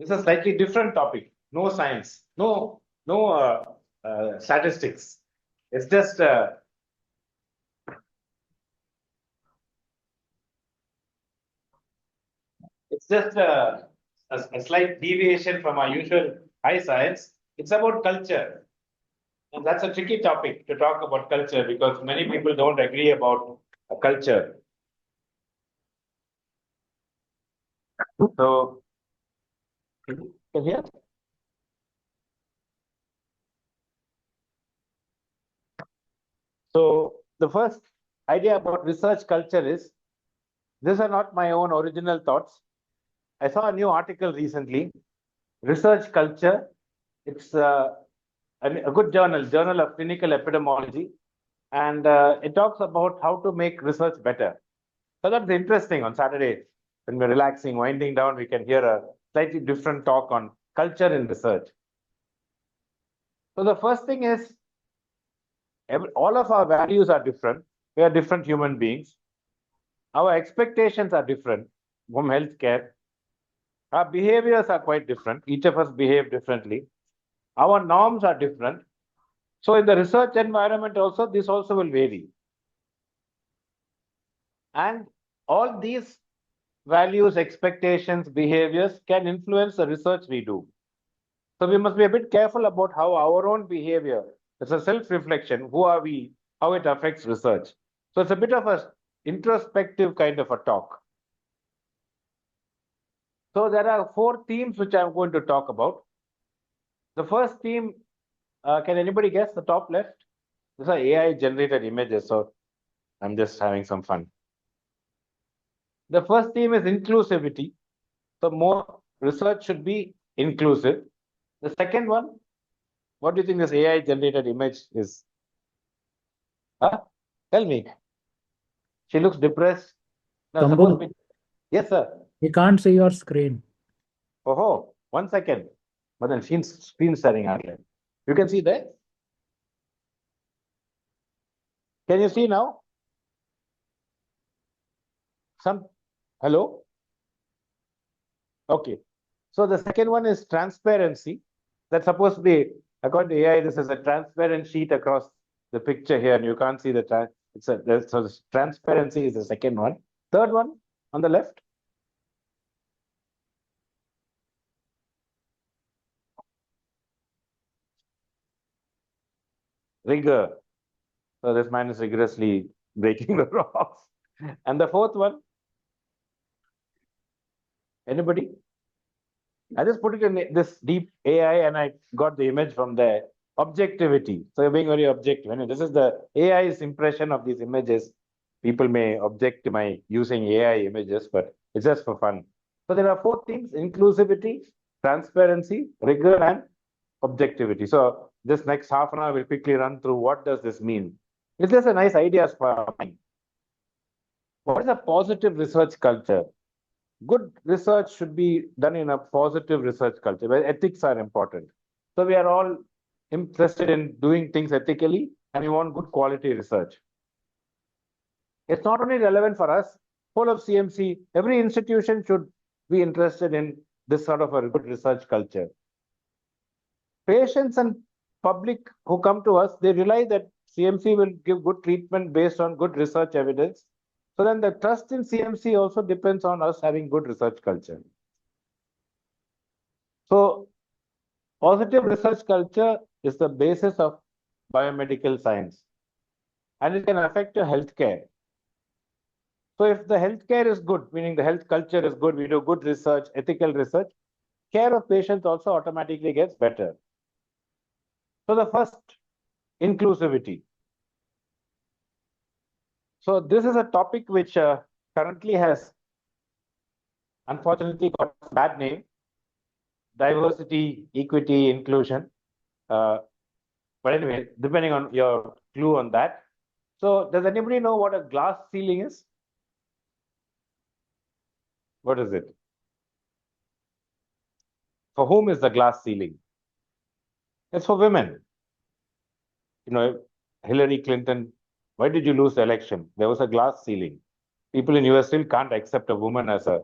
This is a slightly different topic. No science, no statistics. It's just a slight deviation from our usual high science. It's about culture. And that's a tricky topic to talk about culture because many people don't agree about a culture. So, can you hear? So, the first idea about research culture is these are not my own original thoughts. I saw a new article recently. Research culture. It's a good journal of clinical epidemiology, and it talks about how to make research better. So that's interesting. On Saturday, when we're relaxing, winding down, we can hear a slightly different talk on culture in research. So the first thing is all of our values are different. We are different human beings. Our expectations are different from healthcare. Our behaviors are quite different. Each of us behave differently. Our norms are different. So in the research environment also, this also will vary. And all these values, expectations, behaviors can influence the research we do. So we must be a bit careful about how our own behavior, it's a self-reflection, who are we, how it affects research. So it's a bit of a introspective kind of a talk. So there are 4 themes which I'm going to talk about. The first theme, can anybody guess the top left? These are AI generated images, so I'm just having some fun. The first theme is inclusivity. So more research should be inclusive. The second one, what do you think this AI generated image is? Huh? Tell me. She looks depressed. No, suppose Thambu, yes, sir. we can't see your screen. Oh, 1 second. But then she's screen sharing again. You can see that? Can you see now? Hello? Okay. So the second one is transparency. That's supposed to be, according to AI, this is a transparent sheet across the picture here, and you can't see the so transparency is the second one. Third one on the left. Rigor. So this man is rigorously breaking the rocks. And the fourth one, anybody? I just put it in this deep AI and I got the image from there. Objectivity. So you're being very objective. This is the AI's impression of these images. People may object to my using AI images, but it's just for fun. So there are 4 things: inclusivity, transparency, rigor, and objectivity. So this next half an hour, we'll quickly run through what does this mean. It's just a nice idea for mind. What is a positive research culture? Good research should be done in a positive research culture where ethics are important. So we are all interested in doing things ethically and we want good quality research. It's not only relevant for us, whole of CMC, every institution should be interested in this sort of a good research culture. Patients and public who come to us, they realize that CMC will give good treatment based on good research evidence. So then the trust in CMC also depends on us having good research culture. So positive research culture is the basis of biomedical science and it can affect your healthcare. So if the healthcare is good, meaning the health culture is good, we do good research, ethical research, care of patients also automatically gets better. So the first, inclusivity. So this is a topic which currently has unfortunately got a bad name: diversity, equity, inclusion. But anyway, depending on your clue on that. So does anybody know what a glass ceiling is? What is it? For whom is the glass ceiling? It's for women. Hillary Clinton, why did you lose the election? There was a glass ceiling. People in US still can't accept a woman as a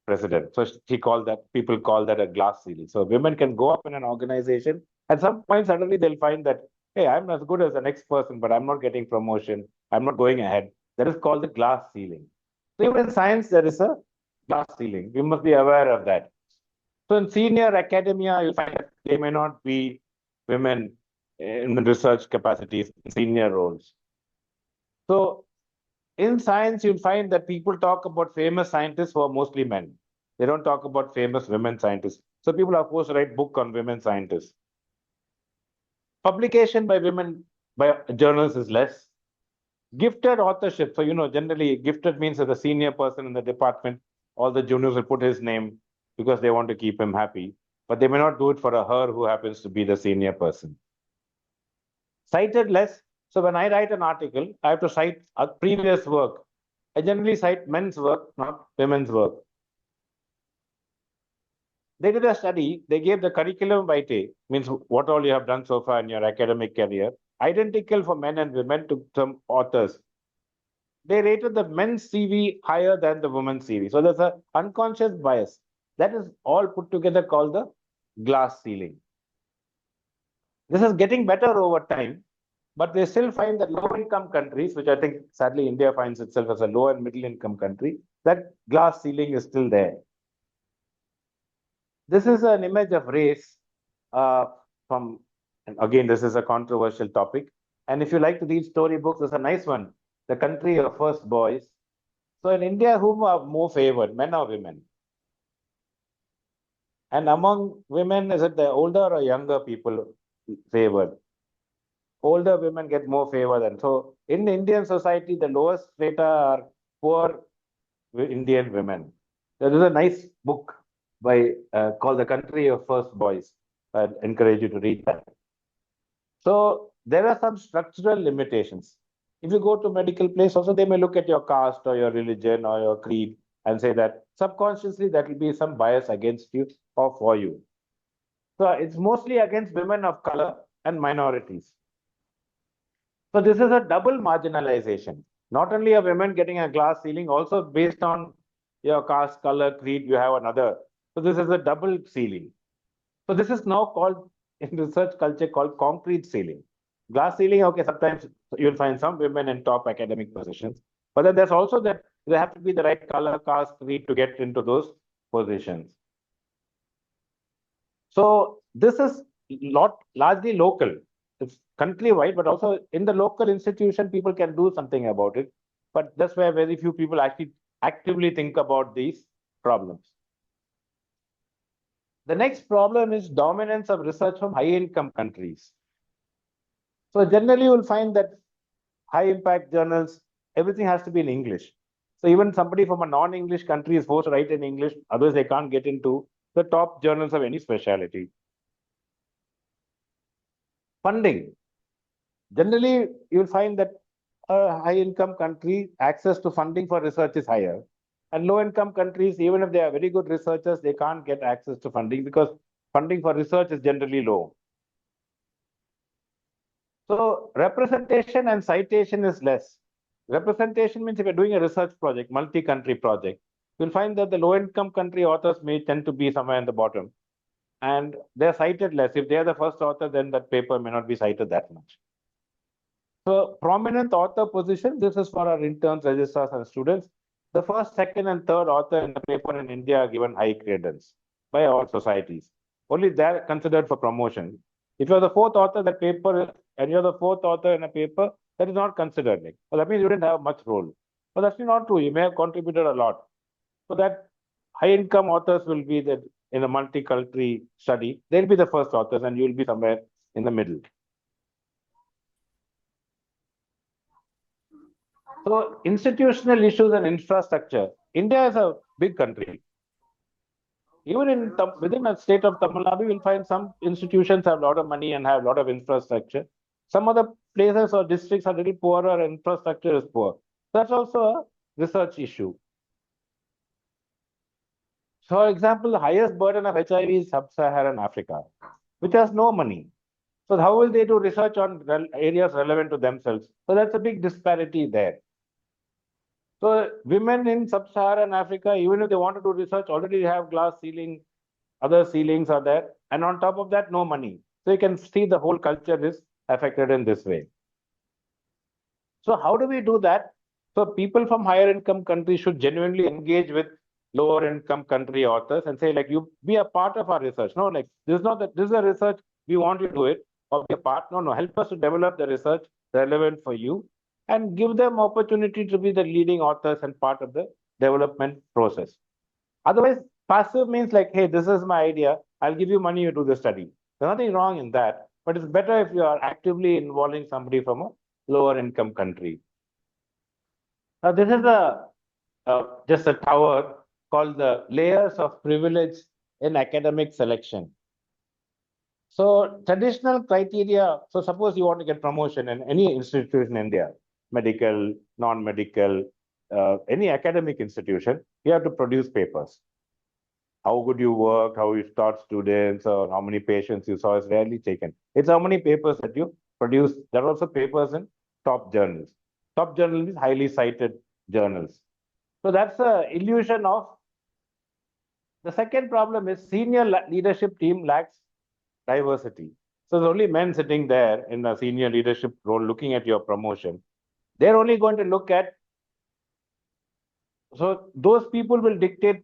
president. So people call that a glass ceiling. So women can go up in an organization. At some point, suddenly they'll find that, hey, I'm as good as the next person, but I'm not getting promotion. I'm not going ahead. That is called the glass ceiling. So even in science, there is a glass ceiling. We must be aware of that. So in senior academia, you'll find that they may not be women in the research capacities, in senior roles. So in science, you'll find that people talk about famous scientists who are mostly men. They don't talk about famous women scientists. So people are forced to write book on women scientists. Publication by women by journals is less. Gifted authorship. So, generally gifted means that the senior person in the department, all the juniors will put his name because they want to keep him happy, but they may not do it for her who happens to be the senior person. Cited less. So when I write an article, I have to cite a previous work. I generally cite men's work, not women's work. They did a study, they gave the curriculum vitae, means what all you have done so far in your academic career, identical for men and women to some authors. They rated the men's CV higher than the women's CV. So there's an unconscious bias. That is all put together called the glass ceiling. This is getting better over time, but they still find that low-income countries, which I think sadly India finds itself as a low and middle-income country, that glass ceiling is still there. This is an image of race and again, this is a controversial topic. And if you like to read storybooks, there's a nice one, The Country of First Boys. So in India, whom are more favored, men or women? And among women, is it the older or younger people favored? Older women get more favor than. So in Indian society, the lowest strata are poor Indian women. There is a nice book by called The Country of First Boys. I'd encourage you to read that. So there are some structural limitations. If you go to medical place, also they may look at your caste or your religion or your creed and say that subconsciously that will be some bias against you or for you. So it's mostly against women of color and minorities. So this is a double marginalization. Not only are women getting a glass ceiling, also based on your caste, color, creed, you have another. So this is a double ceiling. So this is now called, in research culture, called concrete ceiling. Glass ceiling, okay, sometimes you'll find some women in top academic positions, but then there's also that they have to be the right color, caste, creed to get into those positions. So this is largely local. It's country-wide, but also in the local institution, people can do something about it. But that's where very few people actually actively think about these problems. The next problem is dominance of research from high-income countries. So generally, you'll find that high-impact journals, everything has to be in English. So even somebody from a non-English country is forced to write in English, otherwise they can't get into the top journals of any specialty. Funding. Generally, you'll find that a high-income country, access to funding for research is higher. And low-income countries, even if they are very good researchers, they can't get access to funding because funding for research is generally low. So representation and citation is less. Representation means if you're doing a research project, multi-country project, you'll find that the low-income country authors may tend to be somewhere in the bottom. And they're cited less. If they're the first author, then that paper may not be cited that much. So prominent author position, this is for our interns, registrars, and students. The first, second, and third author in the paper in India are given high credence by all societies. Only they're considered for promotion. If you're the fourth author in the paper and you're the fourth author in a paper, that is not considered. Well, that means you didn't have much role. But that's not true. You may have contributed a lot. So that high-income authors will be that in a multi-country study, they'll be the first authors and you'll be somewhere in the middle. So institutional issues and infrastructure. India is a big country. Even within a state of Tamil Nadu, you'll find some institutions have a lot of money and have a lot of infrastructure. Some other places or districts are a little poorer and infrastructure is poor. That's also a research issue. So, for example, the highest burden of HIV is sub-Saharan Africa, which has no money. So how will they do research on areas relevant to themselves? So that's a big disparity there. So women in sub-Saharan Africa, even if they want to do research, already have glass ceiling, other ceilings are there. And on top of that, no money. So you can see the whole culture is affected in this way. So how do we do that? So people from higher income countries should genuinely engage with lower income country authors and say, like, you be a part of our research. No, like, this is not that this is a research, we want you to do it or be a part. No, help us to develop the research relevant for you and give them opportunity to be the leading authors and part of the development process. Otherwise, passive means like, hey, this is my idea. I'll give you money, you do the study. There's nothing wrong in that, but it's better if you are actively involving somebody from a lower income country. Now, this is just a tower called the layers of privilege in academic selection. So traditional criteria, so suppose you want to get promotion in any institution in India, medical, non-medical, any academic institution, you have to produce papers. How good you work, how you taught students, or how many patients you saw is rarely taken. It's how many papers that you produce. There are also papers in top journals. Top journal means highly cited journals. So that's the illusion of. The second problem is senior leadership team lacks diversity. So there's only men sitting there in a senior leadership role looking at your promotion. They're only going to look at, so those people will dictate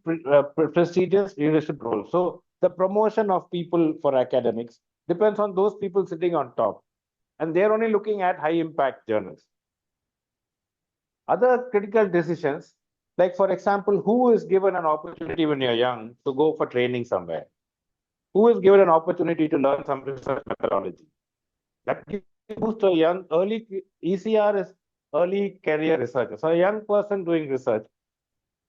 prestigious leadership roles. So the promotion of people for academics depends on those people sitting on top. And they're only looking at high impact journals. Other critical decisions, like for example, who is given an opportunity when you're young to go for training somewhere? Who is given an opportunity to learn some research methodology? That gives boost to a young, early ECR is early career researcher. So a young person doing research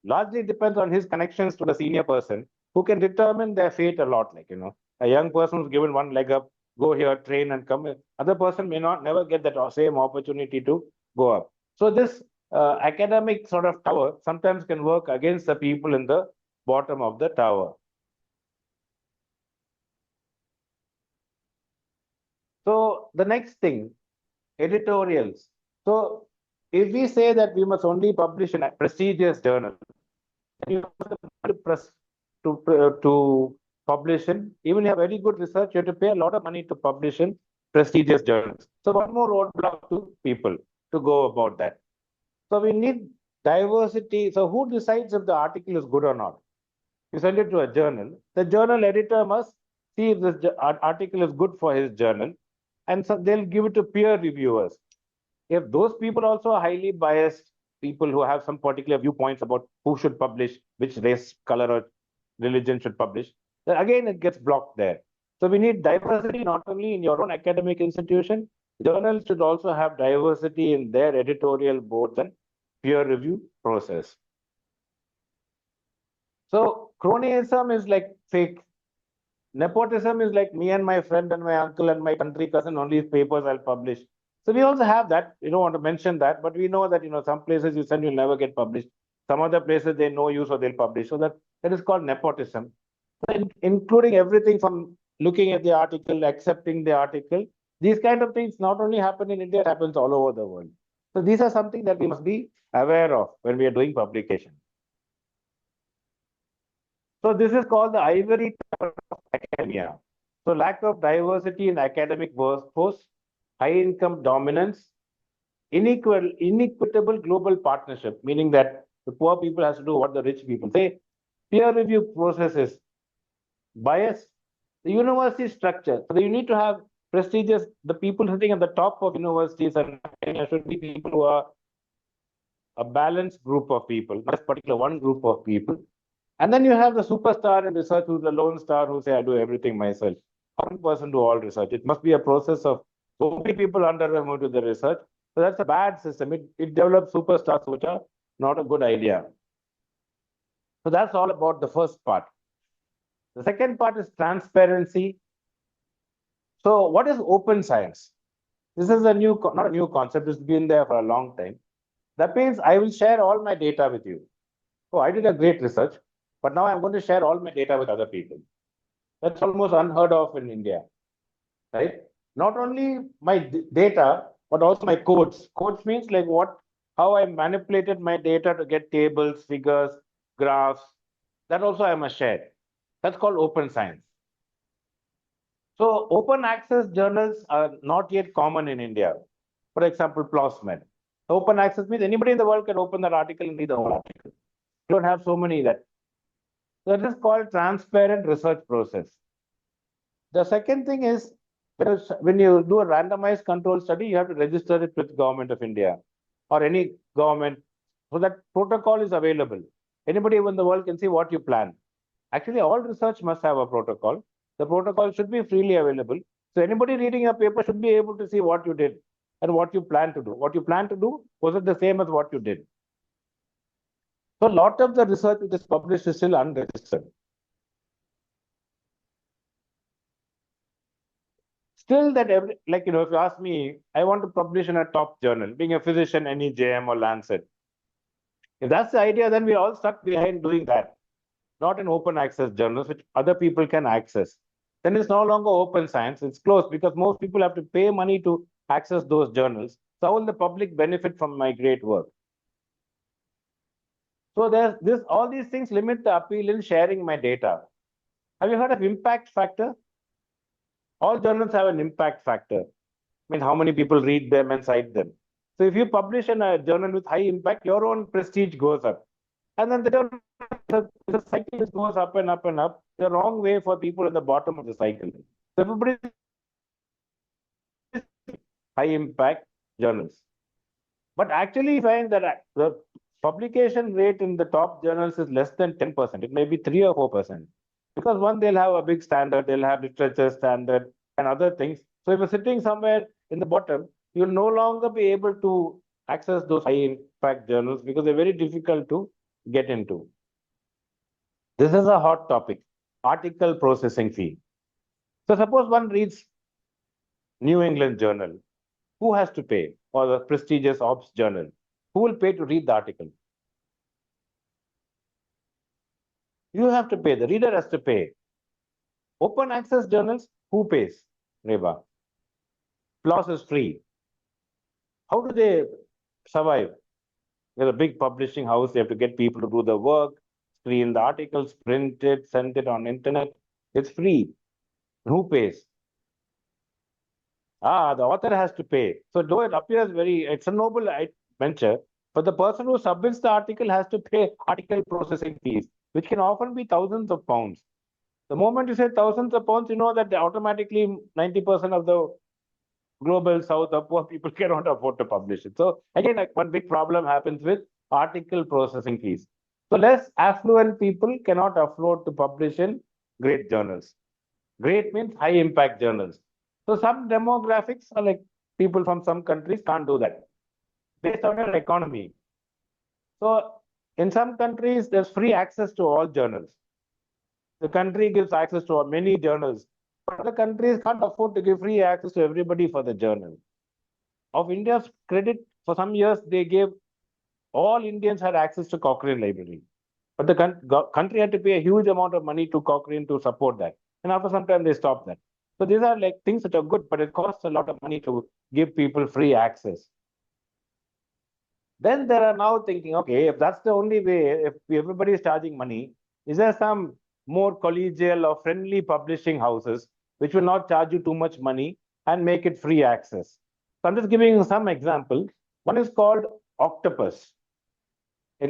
largely depends on his connections to the senior person who can determine their fate a lot. Like, a young person who's given one leg up, go here, train and come. Other person may not never get that same opportunity to go up. So this academic sort of tower sometimes can work against the people in the bottom of the tower. So the next thing, editorials. So if we say that we must only publish in a prestigious journal, then you must to publish in, even you have very good research, you have to pay a lot of money to publish in prestigious journals. So one more roadblock to people to go about that. So we need diversity. So who decides if the article is good or not? You send it to a journal. The journal editor must see if this article is good for his journal, and so they'll give it to peer reviewers. If those people also are highly biased, people who have some particular viewpoints about who should publish, which race, color, or religion should publish, then again it gets blocked there. So we need diversity not only in your own academic institution, journals should also have diversity in their editorial boards and peer review process. So cronyism is like fake. Nepotism is like me and my friend and my uncle and my country cousin, only papers I'll publish. So we also have that. We don't want to mention that, but we know that, some places you send, you'll never get published. Some other places they know you, so they'll publish. So that is called nepotism. So including everything from looking at the article, accepting the article. These kind of things not only happen in India, it happens all over the world. So these are something that we must be aware of when we are doing publication. So this is called the ivory tower of academia. So lack of diversity in academic workforce, high income dominance, inequitable global partnership, meaning that the poor people has to do what the rich people say. Peer review processes, bias, the university structure. So you need to have prestigious, the people sitting at the top of universities and should be people who are a balanced group of people, not just particular one group of people. And then you have the superstar in research who's the lone star who say, I do everything myself. One person do all research. It must be a process of so many people under them who do the research. So that's a bad system. It develops superstars, which are not a good idea. So that's all about the first part. The second part is transparency. So what is open science? This is a new, not a new concept. It's been there for a long time. That means I will share all my data with you. Oh, I did a great research, but now I'm going to share all my data with other people. That's almost unheard of in India, right? Not only my data, but also my codes. Codes means like what how I manipulated my data to get tables, figures, graphs, that also I must share. That's called open science. So open access journals are not yet common in India. For example, PLOS Med. Open access means anybody in the world can open that article and read the whole article. You don't have so many that. So that is called transparent research process. The second thing is when you do a randomized control study, you have to register it with Government of India or any government. So that protocol is available. Anybody in the world can see what you plan. Actually, all research must have a protocol. The protocol should be freely available. So anybody reading a paper should be able to see what you did and what you plan to do. What you plan to do, was it the same as what you did? So a lot of the research which is published is still unregistered. Still that if you ask me, I want to publish in a top journal, being a physician, NEJM or Lancet. If that's the idea, then we're all stuck behind doing that. Not in open access journals, which other people can access. Then it's no longer open science, it's closed because most people have to pay money to access those journals. So how will the public benefit from my great work? So there's this, all these things limit the appeal in sharing my data. Have you heard of impact factor? All journals have an impact factor. I mean, how many people read them and cite them. So if you publish in a journal with high impact, your own prestige goes up. And then the cycle just goes up and up and up, the wrong way for people at the bottom of the cycle. So everybody high impact journals. But actually find that the publication rate in the top journals is less than 10%. It may be 3 or 4%. Because one, they'll have a big standard, they'll have literature standard and other things. So if you're sitting somewhere in the bottom, you'll no longer be able to access those high impact journals because they're very difficult to get into. This is a hot topic, article processing fee. So suppose one reads New England Journal. Who has to pay? Or the prestigious Ops Journal? Who will pay to read the article? You have to pay. The reader has to pay. Open access journals, who pays? Reba. PLOS is free. How do they survive? They're a big publishing house. They have to get people to do the work, screen the articles, print it, send it on internet. It's free. Who pays? The author has to pay. So though it appears it's a noble venture, but the person who submits the article has to pay article processing fees, which can often be thousands of pounds. The moment you say thousands of pounds, you know that automatically 90% of the global south of poor people cannot afford to publish it. So again, one big problem happens with article processing fees. So less affluent people cannot afford to publish in great journals. Great means high impact journals. So some demographics are like people from some countries can't do that based on your economy. So in some countries, there's free access to all journals. The country gives access to many journals. But other countries can't afford to give free access to everybody for the journal. Of India's credit, for some years, they gave all Indians had access to Cochrane Library. But the country had to pay a huge amount of money to Cochrane to support that. And after some time, they stopped that. So these are like things that are good, but it costs a lot of money to give people free access. Then there are now thinking, okay, if that's the only way, if everybody is charging money, is there some more collegial or friendly publishing houses which will not charge you too much money and make it free access? So I'm just giving you some examples. One is called Octopus.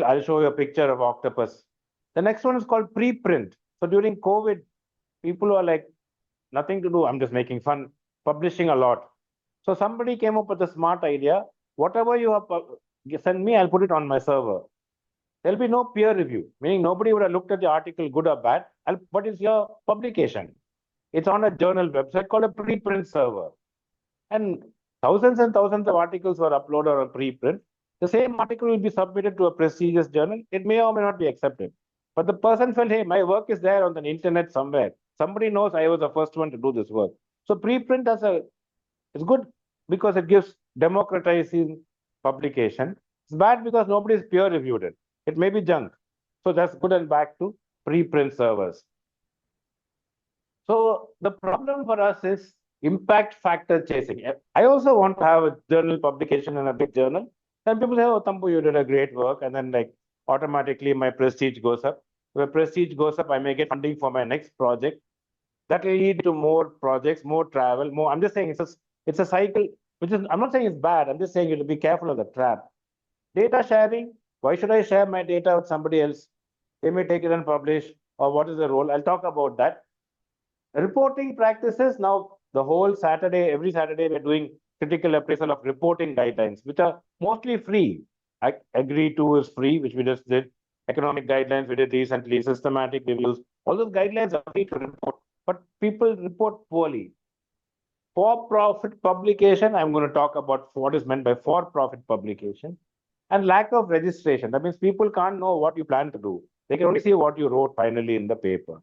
I'll show you a picture of Octopus. The next one is called preprint. So during COVID, people were like, nothing to do. I'm just making fun, publishing a lot. So somebody came up with a smart idea. Whatever you have send me, I'll put it on my server. There'll be no peer review, meaning nobody would have looked at the article, good or bad. What is your publication? It's on a journal website called a preprint server. And thousands of articles were uploaded on preprint. The same article will be submitted to a prestigious journal. It may or may not be accepted. But the person felt, hey, my work is there on the internet somewhere. Somebody knows I was the first one to do this work. So preprint it's good because it gives democratizing publication. It's bad because nobody's peer reviewed it. It may be junk. So that's good and bad to preprint servers. So the problem for us is impact factor chasing. I also want to have a journal publication in a big journal, Then people say, oh, Thambu, you did a great work. And then like automatically my prestige goes up. If prestige goes up, I may get funding for my next project. That will lead to more projects, more travel, more. I'm just saying it's a cycle, which is, I'm not saying it's bad. I'm just saying you have to be careful of the trap. Data sharing, why should I share my data with somebody else? They may take it and publish, or what is the role? I'll talk about that. Reporting practices, now the whole Saturday, every Saturday, we're doing critical appraisal of reporting guidelines, which are mostly free. I agree to is free, which we just did. Economic guidelines, we did recently, systematic reviews. All those guidelines are free to report, but people report poorly. For-profit publication, I'm going to talk about what is meant by for-profit publication, and lack of registration. That means people can't know what you plan to do. They can only see what you wrote finally in the paper.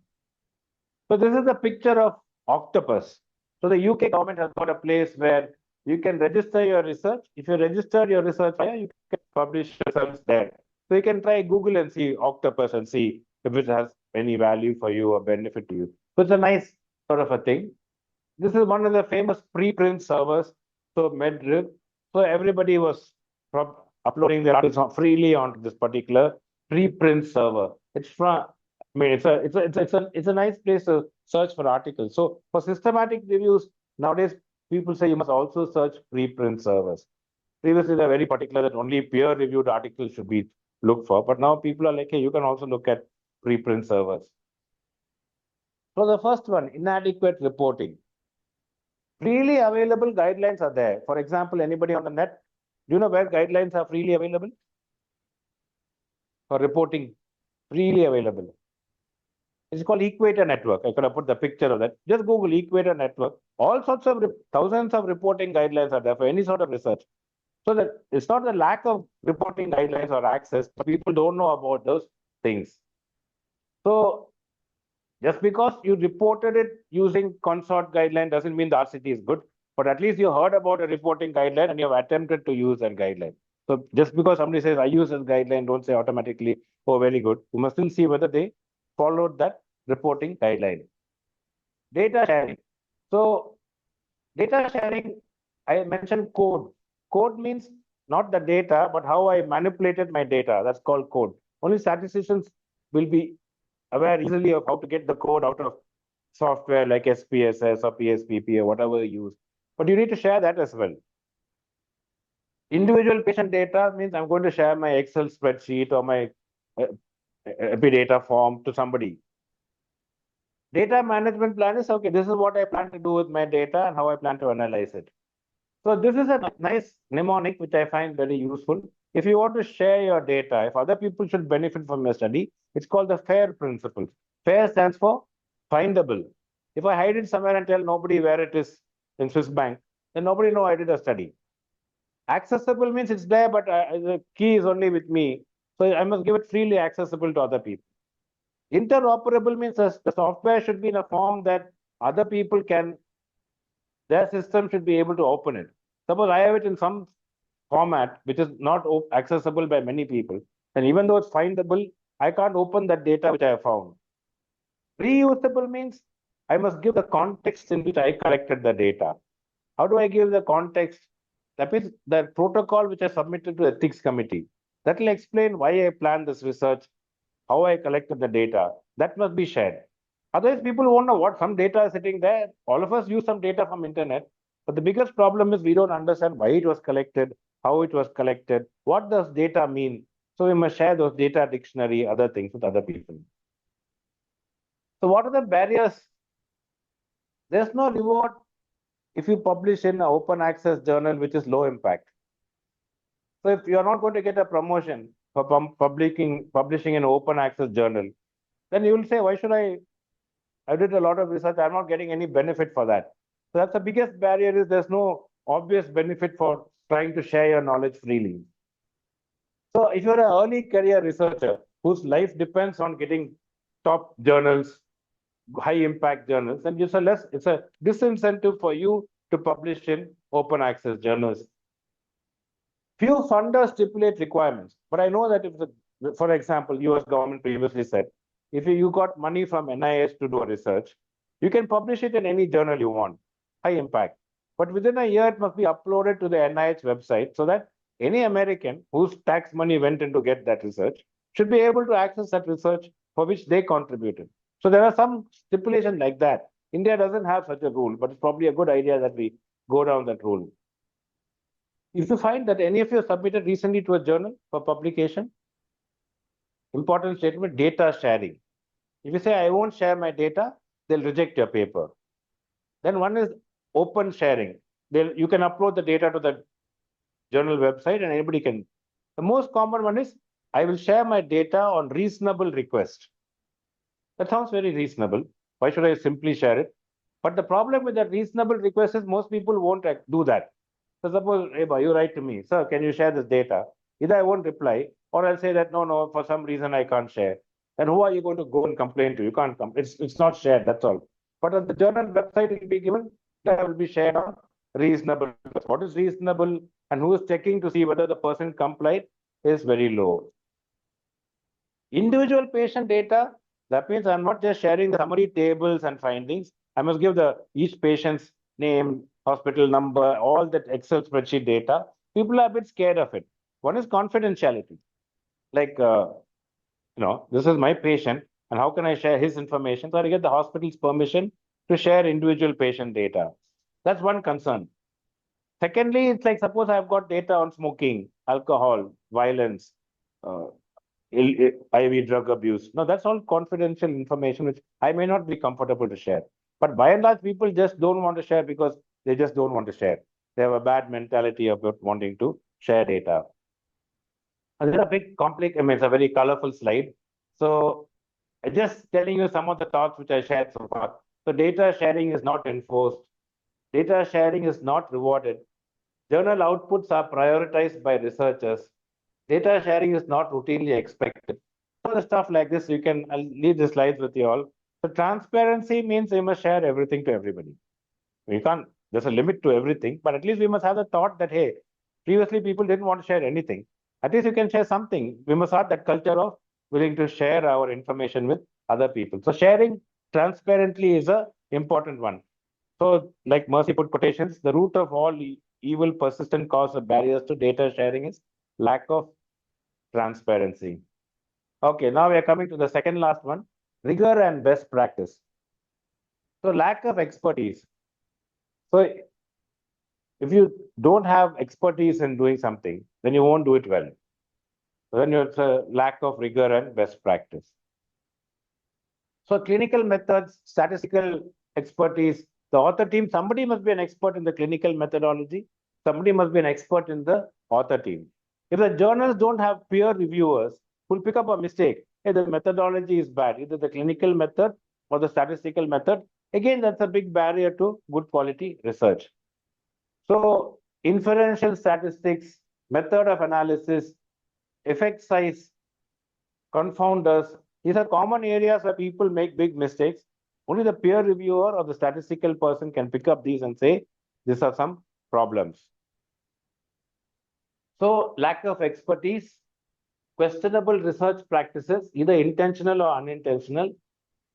So this is a picture of octopus. So the UK government has got a place where you can register your research. If you register your research there, you can publish results there. So you can try Google and see octopus and see if it has any value for you or benefit to you. So it's a nice sort of a thing. This is one of the famous preprint servers. So Medrib. So everybody was uploading their articles freely onto this particular preprint server. It's from, I mean, it's a nice place to search for articles. So for systematic reviews, nowadays people say you must also search preprint servers. Previously, they're very particular that only peer-reviewed articles should be looked for. But now people are like, hey, you can also look at preprint servers. So the first one, inadequate reporting. Freely available guidelines are there. For example, anybody on the net, do you know where guidelines are freely available? For reporting, freely available. It's called Equator Network. I could have put the picture of that. Just Google Equator Network. All sorts of thousands of reporting guidelines are there for any sort of research. So that it's not the lack of reporting guidelines or access, but people don't know about those things. So just because you reported it using consort guideline doesn't mean the RCT is good, but at least you heard about a reporting guideline and you have attempted to use that guideline. So just because somebody says, I use this guideline, don't say automatically, oh, very good. You must still see whether they followed that reporting guideline. Data sharing. So data sharing, I mentioned code. Code means not the data, but how I manipulated my data. That's called code. Only statisticians will be aware easily of how to get the code out of software like SPSS or PSPP or whatever you use. But you need to share that as well. Individual patient data means I'm going to share my Excel spreadsheet or my EPIDATA form to somebody. Data management plan is, okay, this is what I plan to do with my data and how I plan to analyze it. So this is a nice mnemonic, which I find very useful. If you want to share your data, if other people should benefit from your study, it's called the FAIR principle. FAIR stands for findable. If I hide it somewhere and tell nobody where it is in Swiss bank, then nobody know I did a study. Accessible means it's there, but the key is only with me. So I must give it freely accessible to other people. Interoperable means the software should be in a form that other people can, their system should be able to open it. Suppose I have it in some format which is not accessible by many people, and even though it's findable, I can't open that data which I have found. Reusable means I must give the context in which I collected the data. How do I give the context? That means the protocol which I submitted to the ethics committee. That will explain why I planned this research, how I collected the data. That must be shared. Otherwise, people won't know what some data is sitting there. All of us use some data from internet, but the biggest problem is we don't understand why it was collected, how it was collected, what does data mean. So we must share those data dictionary, other things with other people. So what are the barriers? There's no reward if you publish in an open access journal, which is low impact. So if you're not going to get a promotion for publishing in an open access journal, then you will say, why should I did a lot of research, I'm not getting any benefit for that. So that's the biggest barrier, is there's no obvious benefit for trying to share your knowledge freely. So if you're an early career researcher whose life depends on getting top journals, high impact journals, then it's a disincentive for you to publish in open access journals. Few funders stipulate requirements, but I know that if for example, US government previously said, if you got money from NIH to do a research, you can publish it in any journal you want, high impact. But within a year, it must be uploaded to the NIH website so that any American whose tax money went in to get that research should be able to access that research for which they contributed. So there are some stipulations like that. India doesn't have such a rule, but it's probably a good idea that we go down that rule. If you find that any of you submitted recently to a journal for publication, important statement, data sharing. If you say, I won't share my data, they'll reject your paper. Then one is open sharing. You can upload the data to the journal website and anybody can. The most common one is, I will share my data on reasonable request. That sounds very reasonable. Why should I simply share it? But the problem with that reasonable request is most people won't do that. So suppose, Eba, you write to me, sir, can you share this data? Either I won't reply, or I'll say that, no, for some reason I can't share. Then who are you going to go and complain to? You can't come. It's not shared, that's all. But on the journal website, it will be given, that will be shared on reasonable. What is reasonable and who is checking to see whether the person complied is very low. Individual patient data, that means I'm not just sharing the summary tables and findings. I must give each patient's name, hospital number, all that Excel spreadsheet data. People are a bit scared of it. One is confidentiality. Like, this is my patient, and how can I share his information? So I get the hospital's permission to share individual patient data. That's one concern. Secondly, it's like, suppose I've got data on smoking, alcohol, violence, IV drug abuse. No, that's all confidential information which I may not be comfortable to share. But by and large, people just don't want to share because they just don't want to share. They have a bad mentality about wanting to share data. And there's a big complex, it's a very colorful slide. So just telling you some of the thoughts which I shared so far. So data sharing is not enforced. Data sharing is not rewarded. Journal outputs are prioritized by researchers. Data sharing is not routinely expected. So the stuff like this, I'll leave the slides with you all. So transparency means we must share everything to everybody. There's a limit to everything, but at least we must have the thought that, hey, previously people didn't want to share anything. At least you can share something. We must have that culture of willing to share our information with other people. So sharing transparently is a important one. So like Mercy put quotations, the root of all evil, persistent cause of barriers to data sharing is lack of transparency. Okay, now we are coming to the second last one, rigor and best practice. So lack of expertise. So if you don't have expertise in doing something, then you won't do it well. Then it's a lack of rigor and best practice. So clinical methods, statistical expertise, the author team, somebody must be an expert in the clinical methodology. Somebody must be an expert in the author team. If the journals don't have peer reviewers who'll pick up a mistake, hey, the methodology is bad, either the clinical method or the statistical method, again, that's a big barrier to good quality research. So inferential statistics, method of analysis, effect size, confounders, these are common areas where people make big mistakes. Only the peer reviewer or the statistical person can pick up these and say, these are some problems. So lack of expertise, questionable research practices, either intentional or unintentional.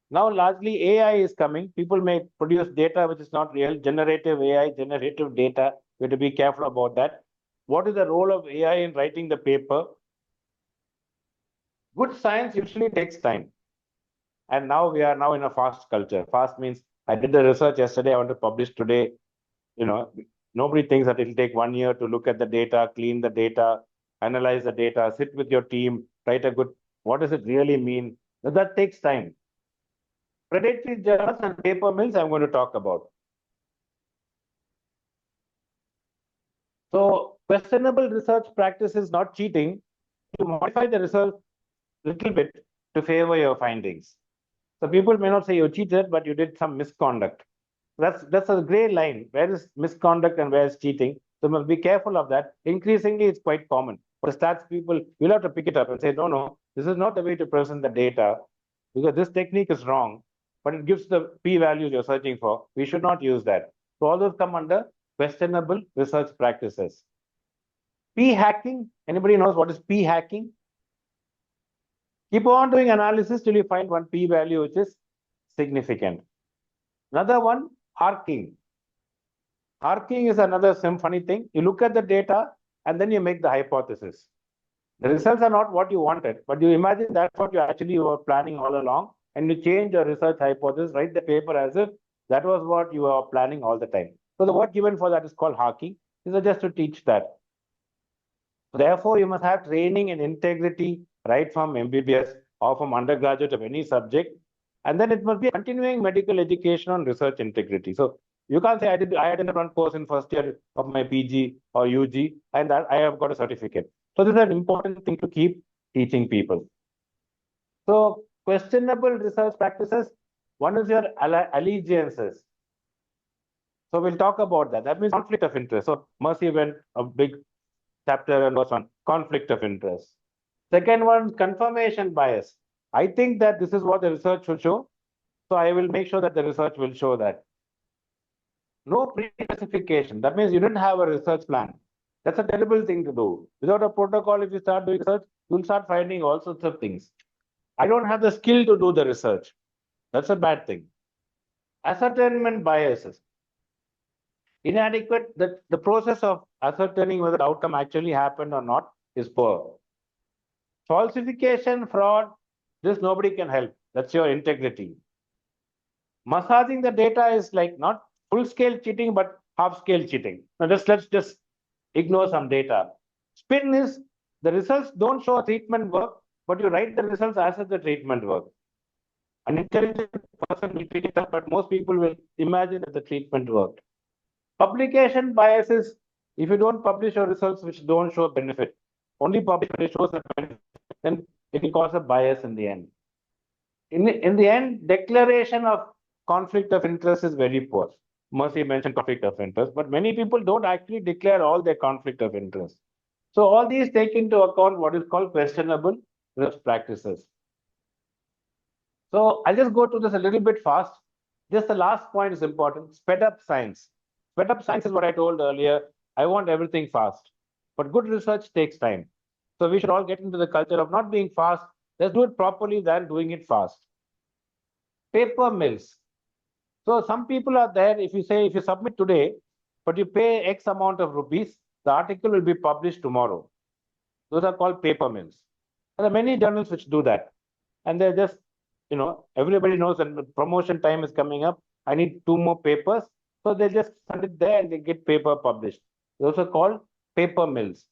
Now largely AI is coming. People may produce data which is not real, generative AI, generative data. We have to be careful about that. What is the role of AI in writing the paper? Good science usually takes time. And now we are now in a fast culture. Fast means I did the research yesterday, I want to publish today. Nobody thinks that it'll take 1 year to look at the data, clean the data, analyze the data, sit with your team, write what does it really mean? That takes time. Predatory journals and paper mills I'm going to talk about. So questionable research practice is not cheating. You modify the research a little bit to favor your findings. So people may not say you cheated, but you did some misconduct. That's a gray line. Where is misconduct and where is cheating? So must be careful of that. Increasingly, it's quite common. For stats people, you'll have to pick it up and say, no, this is not the way to present the data because this technique is wrong, but it gives the p-values you're searching for. We should not use that. So all those come under questionable research practices. P-hacking, anybody knows what is p-hacking? Keep on doing analysis till you find one p-value which is significant. Another one, arcing. Arcing is another funny thing. You look at the data and then you make the hypothesis. The results are not what you wanted, but you imagine that's what you actually were planning all along, and you change your research hypothesis, write the paper as if that was what you were planning all the time. So the word given for that is called hacking. This is just to teach that. Therefore, you must have training in integrity right from MBBS or from undergraduate of any subject. And then it must be continuing medical education on research integrity. So you can't say I attended one course in first year of my PG or UG and that I have got a certificate. So this is an important thing to keep teaching people. So questionable research practices, one is your allegiances. So we'll talk about that. That means conflict of interest. So Mercy went a big chapter and was on conflict of interest. Second one, confirmation bias. I think that this is what the research will show. So I will make sure that the research will show that. No pre-specification. That means you didn't have a research plan. That's a terrible thing to do. Without a protocol, if you start doing research, you'll start finding all sorts of things. I don't have the skill to do the research. That's a bad thing. Ascertainment biases. Inadequate, the process of ascertaining whether the outcome actually happened or not is poor. Falsification, fraud, this nobody can help. That's your integrity. Massaging the data is like not full-scale cheating, but half-scale cheating. Now let's just ignore some data. Spin is the results don't show treatment work, but you write the results as if the treatment work. An intelligent person will pick it up, but most people will imagine that the treatment worked. Publication biases, if you don't publish your results which don't show benefit, only publish when it shows a benefit, then it will cause a bias in the end. In the end, declaration of conflict of interest is very poor. Mercy mentioned conflict of interest, but many people don't actually declare all their conflict of interest. So all these take into account what is called questionable research practices. So I'll just go to this a little bit fast. Just the last point is important. Sped up science. Sped up science is what I told earlier. I want everything fast. But good research takes time. So we should all get into the culture of not being fast. Let's do it properly than doing it fast. Paper mills. So some people are there, if you submit today, but you pay X amount of rupees, the article will be published tomorrow. Those are called paper mills. There are many journals which do that. And they're just, everybody knows that promotion time is coming up. I need 2 more papers. So they just send it there and they get paper published. Those are called paper mills.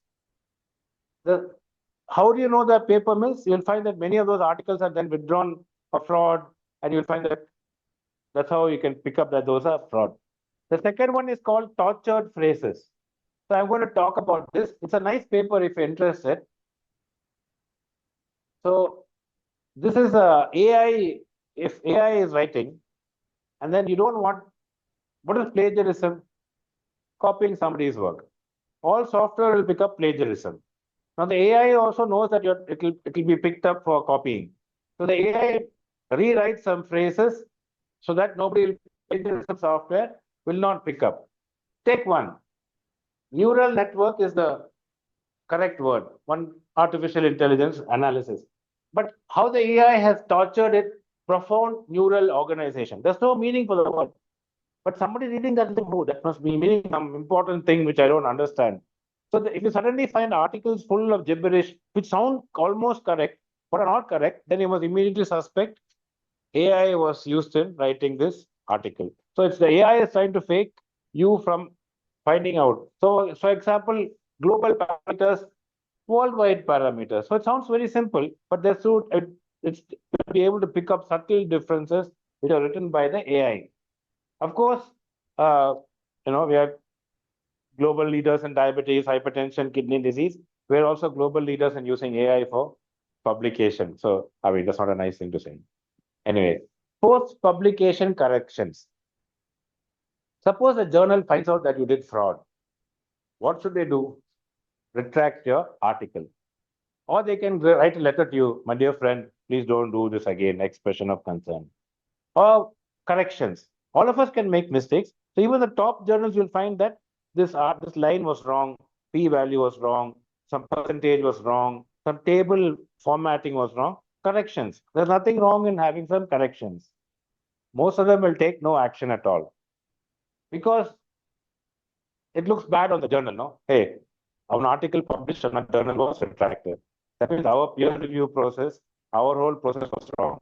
How do you know that paper mills? You'll find that many of those articles are then withdrawn for fraud, and you'll find that that's how you can pick up that those are fraud. The second one is called tortured phrases. So I'm going to talk about this. It's a nice paper if you're interested. So this is AI. If AI is writing, and then you don't want, what is plagiarism? Copying somebody's work. All software will pick up plagiarism. Now the AI also knows that it'll be picked up for copying. So the AI rewrites some phrases so that plagiarism software will not pick up. Take one. Neural network is the correct word. One artificial intelligence analysis. But how the AI has tortured it, profound neural organization. There's no meaning for the word. But somebody reading that, that must be meaning some important thing which I don't understand. So if you suddenly find articles full of gibberish, which sound almost correct, but are not correct, then you must immediately suspect AI was used in writing this article. So it's the AI is trying to fake you from finding out. So, for example, global parameters, worldwide parameters. So it sounds very simple, but it's to be able to pick up subtle differences which are written by the AI. Of course, we are global leaders in diabetes, hypertension, kidney disease. We're also global leaders in using AI for publication. So, that's not a nice thing to say. Anyway, post-publication corrections. Suppose a journal finds out that you did fraud. What should they do? Retract your article. Or they can write a letter to you, my dear friend, please don't do this again, expression of concern. Or corrections. All of us can make mistakes. So even the top journals, you'll find that this line was wrong, p-value was wrong, some percentage was wrong, some table formatting was wrong. Corrections. There's nothing wrong in having some corrections. Most of them will take no action at all. Because it looks bad on the journal, no? Hey, an article published in a journal was retracted. That means our peer review process, our whole process was wrong.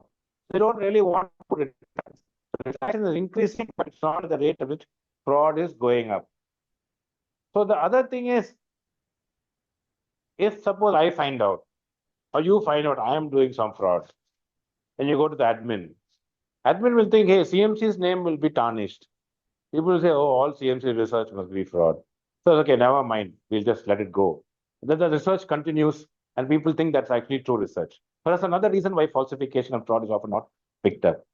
They don't really want to put it. So retraction is increasing, but it's not at the rate at which fraud is going up. So the other thing is, if suppose I find out, or you find out I am doing some fraud, and you go to the admin will think, hey, CMC's name will be tarnished. People will say, oh, all CMC research must be fraud. So, okay, never mind. We'll just let it go. Then the research continues, and people think that's actually true research. But that's another reason why falsification and fraud is often not picked up.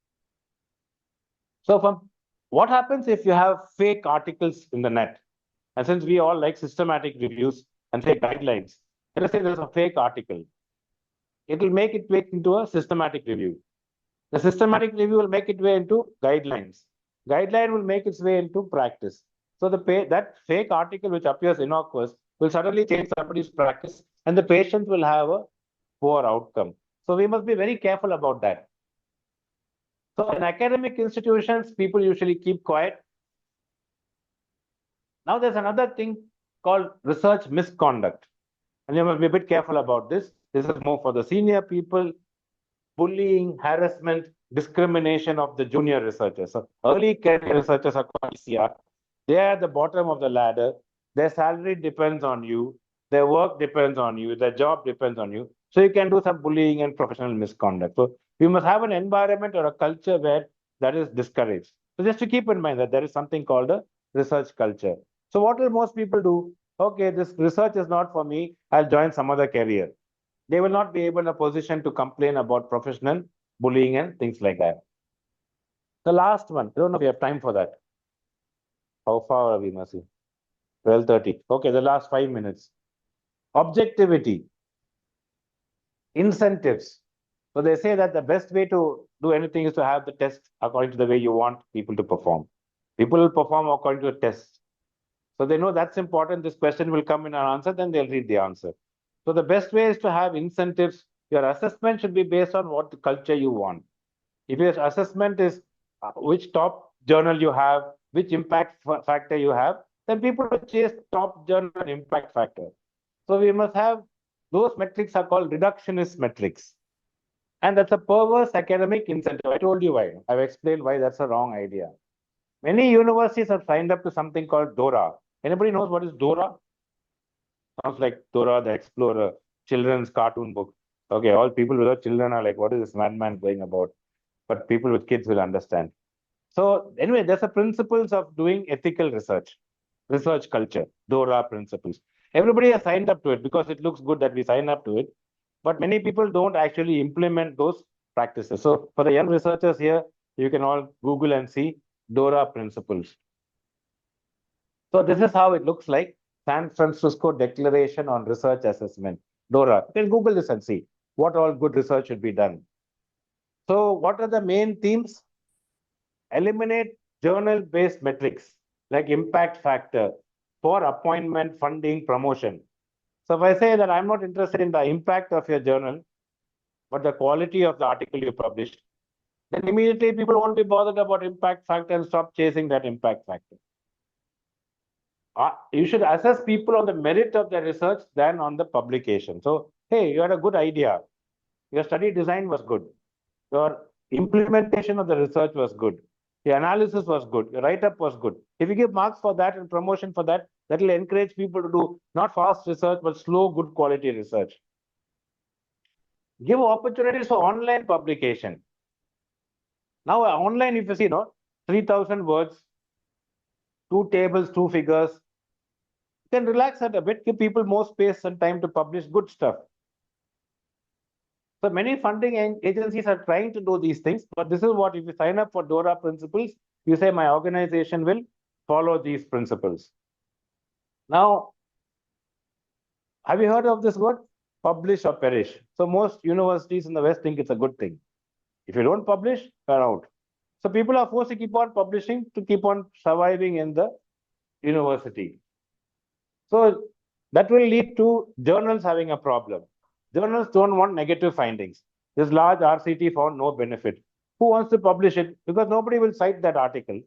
So, from what happens if you have fake articles in the net? And since we all like systematic reviews and say guidelines, let's say there's a fake article, it will make its way into a systematic review. The systematic review will make its way into guidelines. Guideline will make its way into practice. So that fake article which appears innocuous will suddenly change somebody's practice, and the patient will have a poor outcome. So we must be very careful about that. So in academic institutions, people usually keep quiet. Now there's another thing called research misconduct. And you must be a bit careful about this. This is more for the senior people. Bullying, harassment, discrimination of the junior researchers. So early career researchers are called ECR. They are at the bottom of the ladder. Their salary depends on you. Their work depends on you. Their job depends on you. So you can do some bullying and professional misconduct. So we must have an environment or a culture where that is discouraged. So just to keep in mind that there is something called a research culture. So what will most people do? Okay, this research is not for me. I'll join some other career. They will not be able in a position to complain about professional bullying and things like that. The last one, I don't know if we have time for that. How far are we, Mercy? 12:30. Okay, the last 5 minutes. Objectivity. Incentives. So they say that the best way to do anything is to have the test according to the way you want people to perform. People will perform according to a test. So they know that's important. This question will come in an answer, then they'll read the answer. So the best way is to have incentives. Your assessment should be based on what culture you want. If your assessment is which top journal you have, which impact factor you have, then people will chase top journal and impact factor. So we must have those metrics are called reductionist metrics. And that's a perverse academic incentive. I told you why. I've explained why that's a wrong idea. Many universities have signed up to something called DORA. Anybody knows what is DORA? Sounds like Dora the Explorer, children's cartoon book. Okay, all people without children are like, what is this madman going about? But people with kids will understand. So anyway, there's a principles of doing ethical research culture, DORA principles. Everybody has signed up to it because it looks good that we sign up to it. But many people don't actually implement those practices. So for the young researchers here, you can all Google and see DORA principles. So this is how it looks like. San Francisco Declaration on Research Assessment, DORA. You can Google this and see what all good research should be done. So what are the main themes? Eliminate journal-based metrics like impact factor for appointment, funding, promotion. So if I say that I'm not interested in the impact of your journal, but the quality of the article you published, then immediately people won't be bothered about impact factor and stop chasing that impact factor. You should assess people on the merit of their research than on the publication. So, hey, you had a good idea. Your study design was good. Your implementation of the research was good. Your analysis was good. Your write-up was good. If you give marks for that and promotion for that, that will encourage people to do not fast research, but slow, good quality research. Give opportunities for online publication. Now, online, if you see, 3,000 words, 2 tables, 2 figures, you can relax it a bit, give people more space and time to publish good stuff. So many funding agencies are trying to do these things, but this is what, if you sign up for DORA principles, you say my organization will follow these principles. Now, have you heard of this word? Publish or perish. So most universities in the West think it's a good thing. If you don't publish, you're out. So people are forced to keep on publishing to keep on surviving in the university. So that will lead to journals having a problem. Journals don't want negative findings. This large RCT found no benefit. Who wants to publish it? Because nobody will cite that article.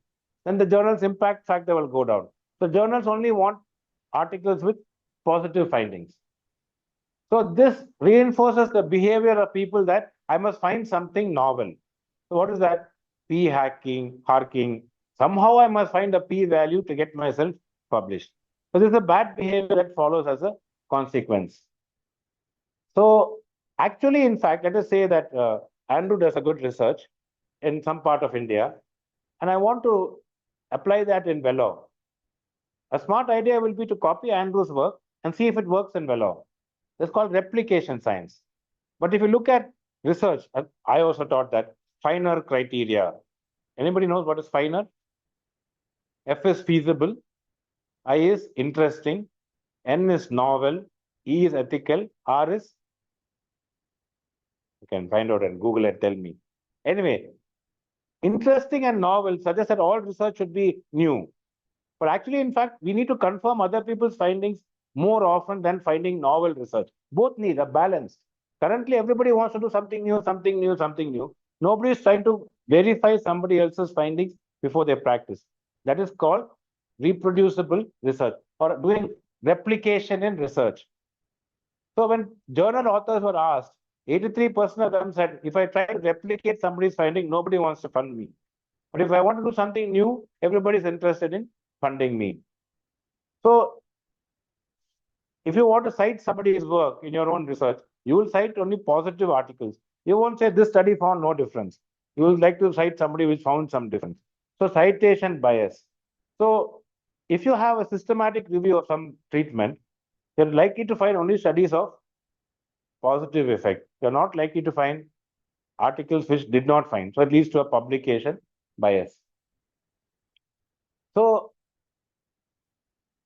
Then the journal's impact factor will go down. So journals only want articles with positive findings. So this reinforces the behavior of people that I must find something novel. So what is that? P hacking, harking. Somehow I must find a P value to get myself published. So this is a bad behavior that follows as a consequence. So actually, in fact, let us say that Andrew does a good research in some part of India, and I want to apply that in Vellore. A smart idea will be to copy Andrew's work and see if it works in Vellore. That's called replication science. But if you look at research, I also taught that finer criteria. Anybody knows what is finer? F is feasible, I is interesting, N is novel, E is ethical, R is, you can find out and Google and tell me. Anyway, interesting and novel suggests that all research should be new. But actually, in fact, we need to confirm other people's findings more often than finding novel research. Both need a balance. Currently, everybody wants to do something new, something new, something new. Nobody is trying to verify somebody else's findings before they practice. That is called reproducible research or doing replication in research. So when journal authors were asked, 83% of them said, if I try to replicate somebody's finding, nobody wants to fund me. But if I want to do something new, everybody's interested in funding me. So if you want to cite somebody's work in your own research, you will cite only positive articles. You won't say this study found no difference. You will like to cite somebody which found some difference. So citation bias. So if you have a systematic review of some treatment, you're likely to find only studies of positive effect. You're not likely to find articles which did not find. So it leads to a publication bias. So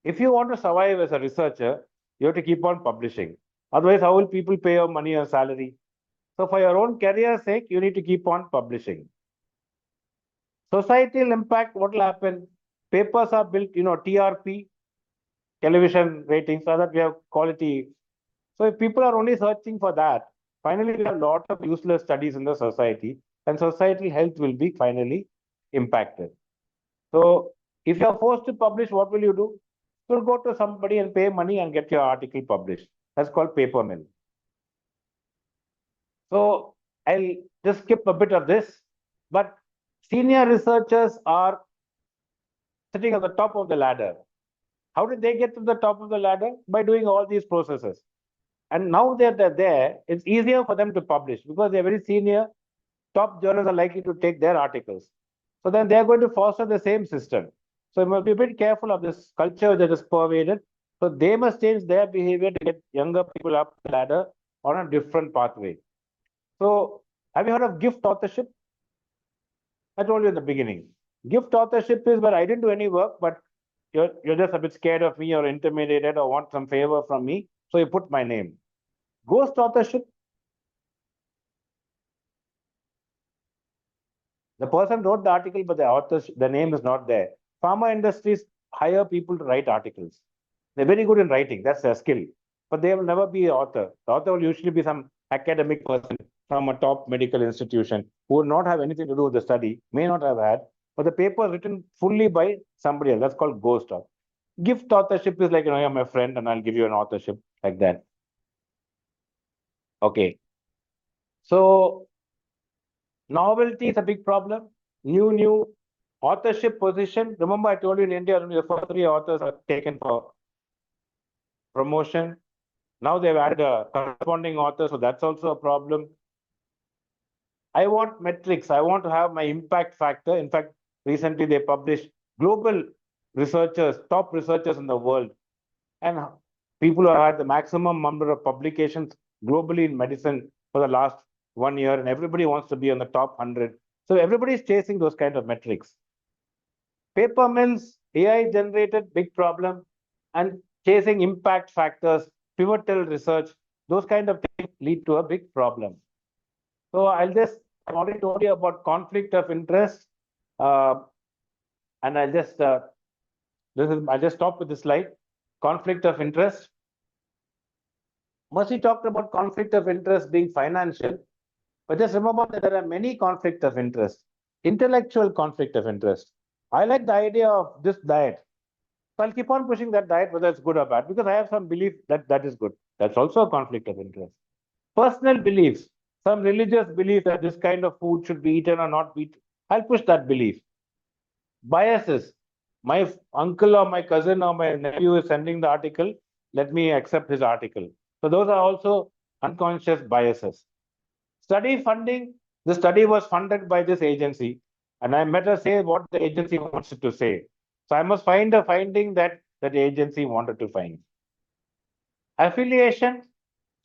if you want to survive as a researcher, you have to keep on publishing. Otherwise, how will people pay your money or salary? So for your own career's sake, you need to keep on publishing. Societal impact, what will happen? Papers are built, TRP, television ratings, so that we have quality. So if people are only searching for that, finally we have a lot of useless studies in the society, and societal health will be finally impacted. So if you are forced to publish, what will you do? You'll go to somebody and pay money and get your article published. That's called paper mill. So I'll just skip a bit of this, but senior researchers are sitting at the top of the ladder. How did they get to the top of the ladder? By doing all these processes. And now that they're there, it's easier for them to publish because they're very senior. Top journals are likely to take their articles. So then they're going to foster the same system. So you must be a bit careful of this culture that is pervaded. So they must change their behavior to get younger people up the ladder on a different pathway. So have you heard of gift authorship? I told you in the beginning. Gift authorship is where I didn't do any work, but you're just a bit scared of me or intimidated or want some favor from me. So you put my name. Ghost authorship. The person wrote the article, but the name is not there. Pharma industries hire people to write articles. They're very good in writing. That's their skill. But they will never be an author. The author will usually be some academic person from a top medical institution who would not have anything to do with the study, may not have had, but the paper is written fully by somebody else. That's called ghost author. Gift authorship is like, you're my friend and I'll give you an authorship like that. Okay. So novelty is a big problem. New authorship position. Remember, I told you in India, only the first 3 authors are taken for promotion. Now they've added a corresponding author, so that's also a problem. I want metrics. I want to have my impact factor. In fact, recently they published global researchers, top researchers in the world, and people who have had the maximum number of publications globally in medicine for the last 1 year, and everybody wants to be on the top 100. So everybody is chasing those kind of metrics. Paper mills, AI generated, big problem, and chasing impact factors, pivotal research, those kind of things lead to a big problem. So I've already told you about conflict of interest, and I'll just stop with this slide. Conflict of interest. Mercy talked about conflict of interest being financial, but just remember that there are many conflicts of interest. Intellectual conflict of interest. I like the idea of this diet. So I'll keep on pushing that diet, whether it's good or bad, because I have some belief that that is good. That's also a conflict of interest. Personal beliefs, some religious belief that this kind of food should be eaten or not be eaten. I'll push that belief. Biases. My uncle or my cousin or my nephew is sending the article. Let me accept his article. So those are also unconscious biases. Study funding. The study was funded by this agency, and I better say what the agency wants it to say. So I must find a finding that the agency wanted to find. Affiliation.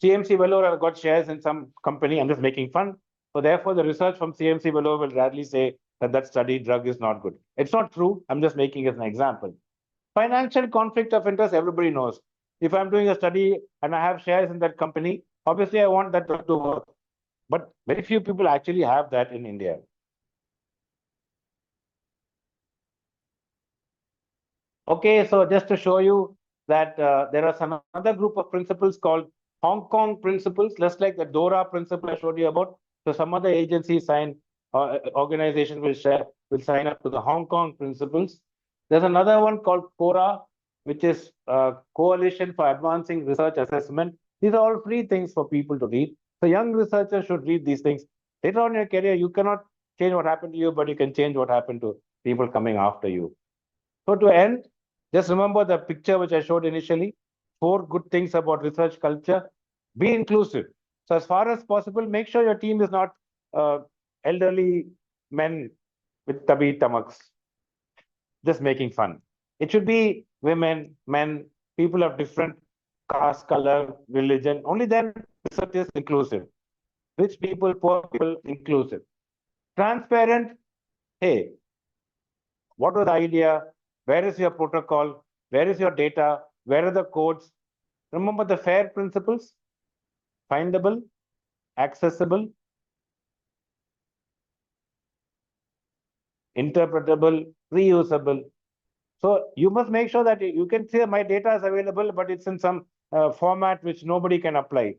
CMC Vellore have got shares in some company. I'm just making fun. So therefore, the research from CMC Vellore will rarely say that that study drug is not good. It's not true. I'm just making it as an example. Financial conflict of interest, everybody knows. If I'm doing a study and I have shares in that company, obviously I want that drug to work. But very few people actually have that in India. Okay, so just to show you that there are some other group of principles called Hong Kong principles, just like the DORA principle I showed you about. So some other agencies sign, organizations will sign up to the Hong Kong principles. There's another one called CORA, which is Coalition for Advancing Research Assessment. These are all free things for people to read. So young researchers should read these things. Later on in your career, you cannot change what happened to you, but you can change what happened to people coming after you. So to end, just remember the picture which I showed initially. 4 good things about research culture. Be inclusive. So as far as possible, make sure your team is not elderly men with tabby stomachs, just making fun. It should be women, men, people of different caste, color, religion. Only then research is inclusive. Rich people, poor people, inclusive. Transparent. Hey, what was the idea? Where is your protocol? Where is your data? Where are the codes? Remember the FAIR principles? Findable, accessible, interpretable, reusable. So you must make sure that you can say my data is available, but it's in some format which nobody can apply.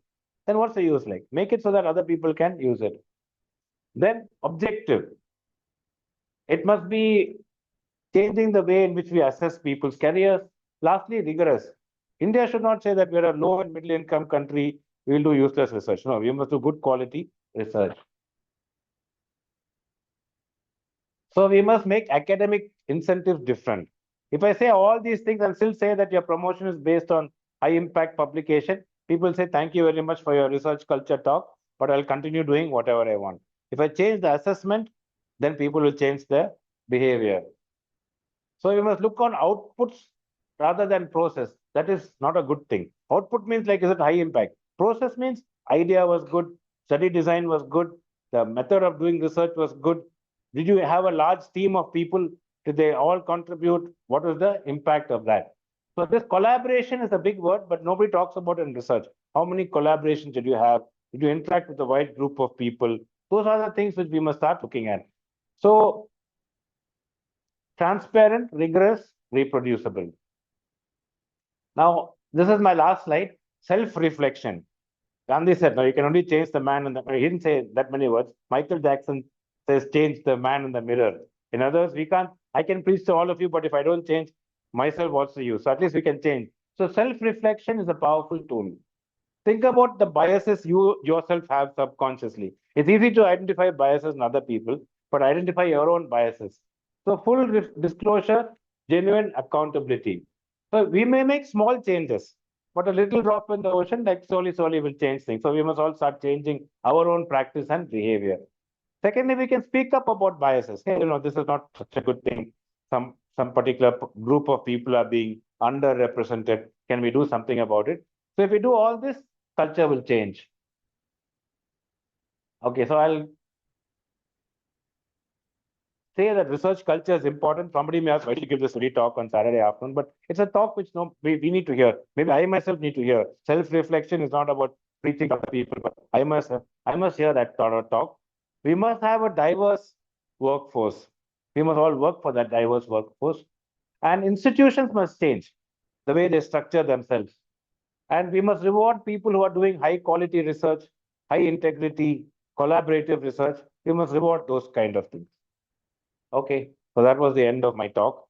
Then what's the use like? Make it so that other people can use it. Then objective. It must be changing the way in which we assess people's careers. Lastly, rigorous. India should not say that we're a low and middle income country, we will do useless research. No, we must do good quality research. So we must make academic incentives different. If I say all these things and still say that your promotion is based on high impact publication, people say, thank you very much for your research culture talk, but I'll continue doing whatever I want. If I change the assessment, then people will change their behavior. So we must look on outputs rather than process. That is not a good thing. Output means like, is it high impact? Process means idea was good, study design was good, the method of doing research was good. Did you have a large team of people? Did they all contribute? What was the impact of that? So this collaboration is a big word, but nobody talks about it in research. How many collaborations did you have? Did you interact with a wide group of people? Those are the things which we must start looking at. So transparent, rigorous, reproducible. Now, this is my last slide, self-reflection. Gandhi said, no, you can only change the man in the mirror. He didn't say that many words. Michael Jackson says, change the man in the mirror. In other words, I can preach to all of you, but if I don't change myself, what's the use? So at least we can change. So self-reflection is a powerful tool. Think about the biases you yourself have subconsciously. It's easy to identify biases in other people, but identify your own biases. So full disclosure, genuine accountability. So we may make small changes, but a little drop in the ocean, like slowly will change things. So we must all start changing our own practice and behavior. Secondly, we can speak up about biases. Hey, this is not such a good thing. Some particular group of people are being underrepresented. Can we do something about it? So if we do all this, culture will change. Okay, so I'll say that research culture is important. Somebody may ask, why did you give this free talk on Saturday afternoon? But it's a talk which we need to hear. Maybe I myself need to hear. Self-reflection is not about preaching to other people, but I must hear that sort of talk. We must have a diverse workforce. We must all work for that diverse workforce. And institutions must change the way they structure themselves. And we must reward people who are doing high quality research, high integrity, collaborative research. We must reward those kind of things. Okay, so that was the end of my talk.